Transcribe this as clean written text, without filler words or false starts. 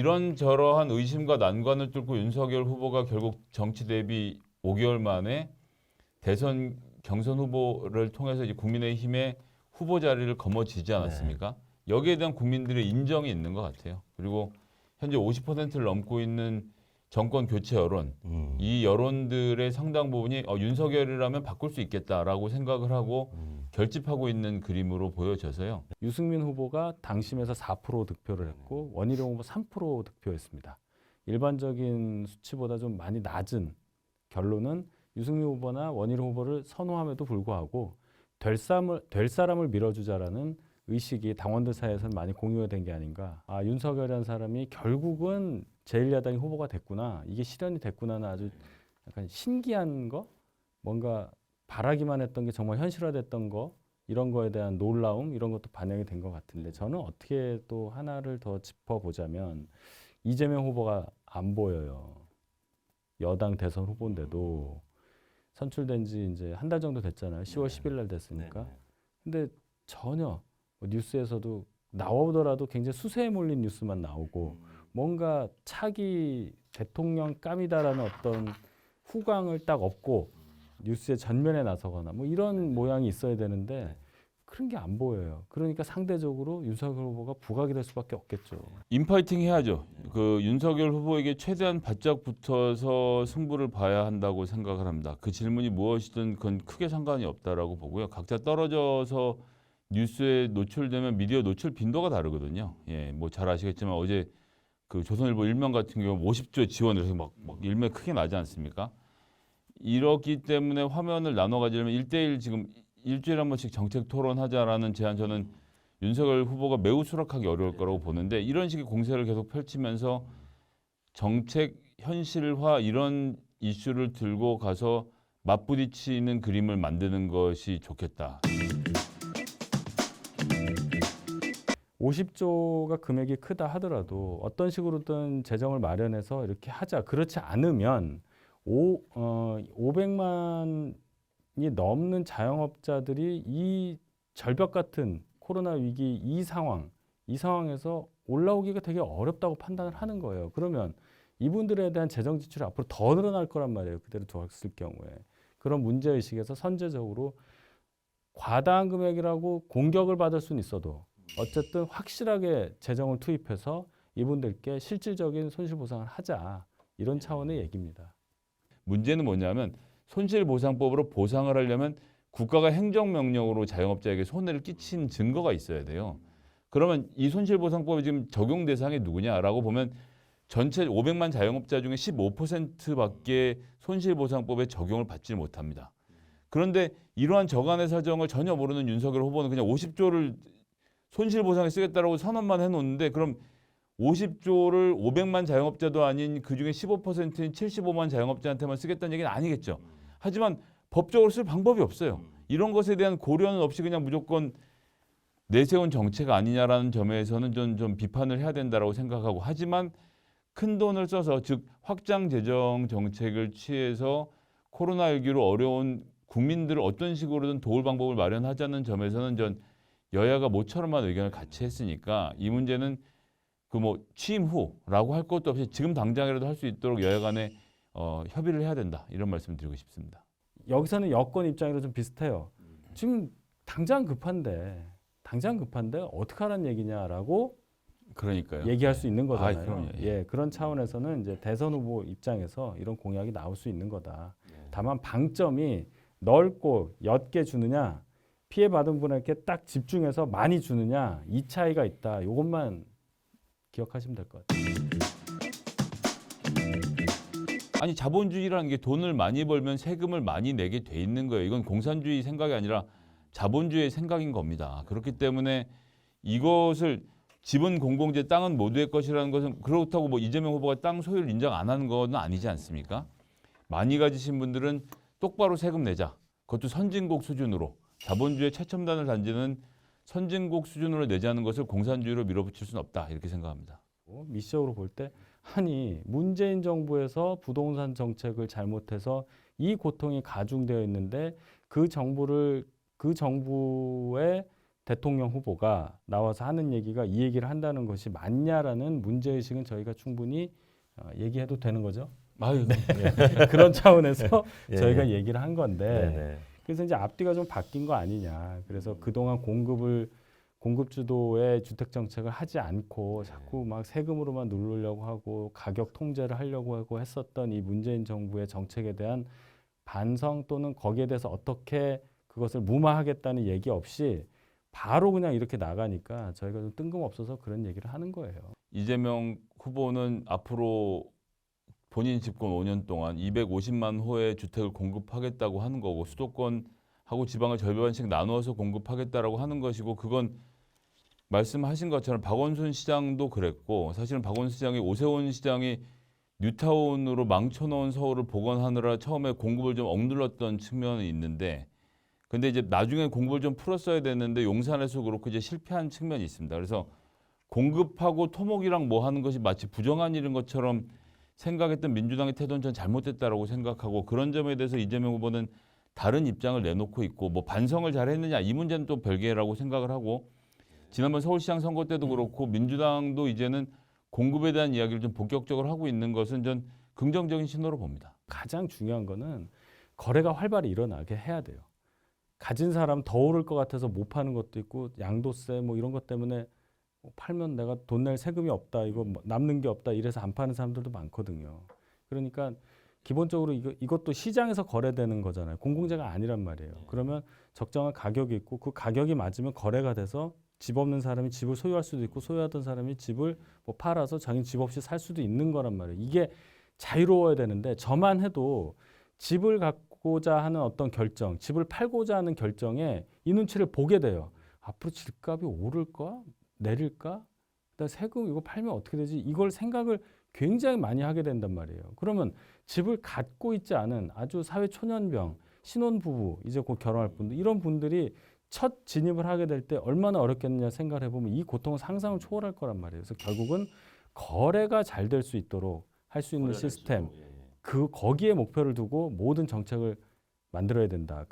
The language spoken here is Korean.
이런저러한 의심과 난관을 뚫고 윤석열 후보가 결국 정치 대비 5개월 만에 대선 경선 후보를 통해서 이제 국민의힘의 후보 자리를 거머쥐지 않았습니까? 여기에 대한 국민들의 인정이 있는 것 같아요. 그리고 현재 50%를 넘고 있는 정권 교체 여론, 이 여론들의 상당 부분이 윤석열이라면 바꿀 수 있겠다라고 생각을 하고 결집하고 있는 그림으로 보여져서요. 유승민 후보가 당심에서 4% 득표를 했고 원희룡 후보 3% 득표했습니다. 일반적인 수치보다 좀 많이 낮은 결론은 유승민 후보나 원희룡 후보를 선호함에도 불구하고 될 사람을 밀어주자라는 의식이 당원들 사이에서는 많이 공유가 된 게 아닌가. 아, 윤석열이라는 사람이 결국은 제1야당의 후보가 됐구나. 이게 실현이 됐구나는 아주 약간 신기한 거? 뭔가 바라기만 했던 게 정말 현실화됐던 거? 이런 거에 대한 놀라움? 이런 것도 반영이 된 것 같은데 저는 어떻게 또 하나를 더 짚어보자면 이재명 후보가 안 보여요. 여당 대선 후보인데도 선출된 지 이제 한 달 정도 됐잖아요. 10월 10일 날 됐으니까. 근데 전혀 뉴스에서도 나오더라도 굉장히 수세에 몰린 뉴스만 나오고 뭔가 차기 대통령 감이다라는 어떤 후광을 딱 업고 뉴스의 전면에 나서거나 뭐 이런 모양이 있어야 되는데 그런 게 안 보여요. 그러니까 상대적으로 윤석열 후보가 부각이 될 수밖에 없겠죠. 인파이팅 해야죠. 그 윤석열 후보에게 최대한 바짝 붙어서 승부를 봐야 한다고 생각을 합니다. 그 질문이 무엇이든 그건 크게 상관이 없다라고 보고요. 각자 떨어져서 뉴스에 노출되면 미디어 노출 빈도가 다르거든요. 예, 뭐 잘 아시겠지만 어제 그 조선일보 일면 같은 경우 50조 지원을 해서 막 일면 크게 나지 않습니까? 이렇기 때문에 화면을 나눠 가지려면 1대1 지금 일주일에 한 번씩 정책 토론하자라는 제안 저는 윤석열 후보가 매우 수락하기 어려울 거라고 보는데 이런 식의 공세를 계속 펼치면서 정책 현실화 이런 이슈를 들고 가서 맞부딪히는 그림을 만드는 것이 좋겠다. 50조가 금액이 크다 하더라도 어떤 식으로든 재정을 마련해서 이렇게 하자. 그렇지 않으면 500만이 넘는 자영업자들이 이 절벽 같은 코로나 위기 이 상황에서 올라오기가 되게 어렵다고 판단을 하는 거예요. 그러면 이분들에 대한 재정 지출이 앞으로 더 늘어날 거란 말이에요. 그대로 두었을 경우에. 그런 문제의식에서 선제적으로 과다한 금액이라고 공격을 받을 수는 있어도 어쨌든 확실하게 재정을 투입해서 이분들께 실질적인 손실보상을 하자. 이런 차원의 얘기입니다. 문제는 뭐냐면 손실보상법으로 보상을 하려면 국가가 행정명령으로 자영업자에게 손해를 끼친 증거가 있어야 돼요. 그러면 이 손실보상법이 지금 적용 대상이 누구냐라고 보면 전체 500만 자영업자 중에 15%밖에 손실보상법에 적용을 받지 못합니다. 그런데 이러한 저간의 사정을 전혀 모르는 윤석열 후보는 그냥 50조를 손실보상에 쓰겠다라고 선언만 해놓는데 그럼 50조를 500만 자영업자도 아닌 그중에 15%인 75만 자영업자한테만 쓰겠다는 얘기는 아니겠죠. 하지만 법적으로 쓸 방법이 없어요. 이런 것에 대한 고려는 없이 그냥 무조건 내세운 정책 아니냐라는 점에서는 좀 비판을 해야 된다고 생각하고 하지만 큰 돈을 써서 즉 확장 재정 정책을 취해서 코로나19로 어려운 국민들을 어떤 식으로든 도울 방법을 마련하자는 점에서는 전 여야가 모처럼한 의견을 같이 했으니까 이 문제는 그 뭐 취임 후라고 할 것도 없이 지금 당장이라도 할 수 있도록 여야 간에 협의를 해야 된다. 이런 말씀 드리고 싶습니다. 여기서는 여권 입장이랑 좀 비슷해요. 지금 당장 급한데 어떻게 하라는 얘기냐라고 그러니까요. 얘기할 수 있는 거잖아요. 그럼요. 예, 그런 차원에서는 이제 대선 후보 입장에서 이런 공약이 나올 수 있는 거다. 다만 방점이 넓고 옅게 주느냐, 피해 받은 분에게 딱 집중해서 많이 주느냐 이 차이가 있다. 이것만 기억하시면 될 것 같아요. 아니 자본주의라는 게 돈을 많이 벌면 세금을 많이 내게 돼 있는 거예요. 이건 공산주의 생각이 아니라 자본주의의 생각인 겁니다. 그렇기 때문에 이것을 집은 공공재, 땅은 모두의 것이라는 것은 그렇다고 뭐 이재명 후보가 땅 소유를 인정 안 하는 건 아니지 않습니까? 많이 가지신 분들은 똑바로 세금 내자. 그것도 선진국 수준으로. 자본주의의 최첨단을 단지는 선진국 수준으로 내자는 것을 공산주의로 밀어붙일 수는 없다. 이렇게 생각합니다. 미시적으로 볼 때 아니 문재인 정부에서 부동산 정책을 잘못해서 이 고통이 가중되어 있는데 그 정부의 대통령 후보가 나와서 하는 얘기가 이 얘기를 한다는 것이 맞냐라는 문제의식은 저희가 충분히 얘기해도 되는 거죠. 아유, 네. 그런 차원에서 예, 저희가 예. 얘기를 한 건데 네네. 그래서 이제 앞뒤가 좀 바뀐 거 아니냐. 그래서 그동안 공급 주도의 주택 정책을 하지 않고 자꾸 막 세금으로만 누르려고 하고 가격 통제를 하려고 하고 했었던 이 문재인 정부의 정책에 대한 반성 또는 거기에 대해서 어떻게 그것을 무마하겠다는 얘기 없이 바로 그냥 이렇게 나가니까 저희가 좀 뜬금없어서 그런 얘기를 하는 거예요. 이재명 후보는 앞으로 본인 집권 5년 동안 250만 호의 주택을 공급하겠다고 하는 거고 수도권하고 지방을 절반씩 나누어서 공급하겠다라고 하는 것이고 그건 말씀하신 것처럼 박원순 시장도 그랬고 사실은 박원순 시장이 오세훈 시장이 뉴타운으로 망쳐놓은 서울을 복원하느라 처음에 공급을 좀 억눌렀던 측면이 있는데 근데 이제 나중에 공급을 좀 풀었어야 됐는데 용산에서 그렇고 이제 실패한 측면이 있습니다. 그래서 공급하고 토목이랑 뭐 하는 것이 마치 부정한 일인 것처럼 생각했던 민주당의 태도는 전 잘못됐다라고 생각하고 그런 점에 대해서 이재명 후보는 다른 입장을 내놓고 있고 뭐 반성을 잘했느냐 이 문제는 또 별개라고 생각을 하고 지난번 서울시장 선거 때도 그렇고 민주당도 이제는 공급에 대한 이야기를 좀 본격적으로 하고 있는 것은 전 긍정적인 신호로 봅니다. 가장 중요한 거는 거래가 활발히 일어나게 해야 돼요. 가진 사람 더 오를 것 같아서 못 파는 것도 있고 양도세 뭐 이런 것 때문에 팔면 내가 돈 낼 세금이 없다 이거 남는 게 없다 이래서 안 파는 사람들도 많거든요. 그러니까 기본적으로 이것도 시장에서 거래되는 거잖아요. 공공재가 아니란 말이에요. 그러면 적정한 가격이 있고 그 가격이 맞으면 거래가 돼서 집 없는 사람이 집을 소유할 수도 있고 소유하던 사람이 집을 뭐 팔아서 자기 집 없이 살 수도 있는 거란 말이에요. 이게 자유로워야 되는데 저만 해도 집을 갖고자 하는 어떤 결정, 집을 팔고자 하는 결정에 이 눈치를 보게 돼요. 앞으로 집값이 오를까? 내릴까? 그다음 세금 이거 팔면 어떻게 되지? 이걸 생각을 굉장히 많이 하게 된단 말이에요. 그러면 집을 갖고 있지 않은 아주 사회 초년병, 신혼부부, 이제 곧 결혼할 분들 이런 분들이 첫 진입을 하게 될 때 얼마나 어렵겠느냐 생각을 해보면 이 고통은 상상을 초월할 거란 말이에요. 그래서 결국은 거래가 잘 될 수 있도록 할 수 있는 시스템, 거기에 목표를 두고 모든 정책을 만들어야 된다.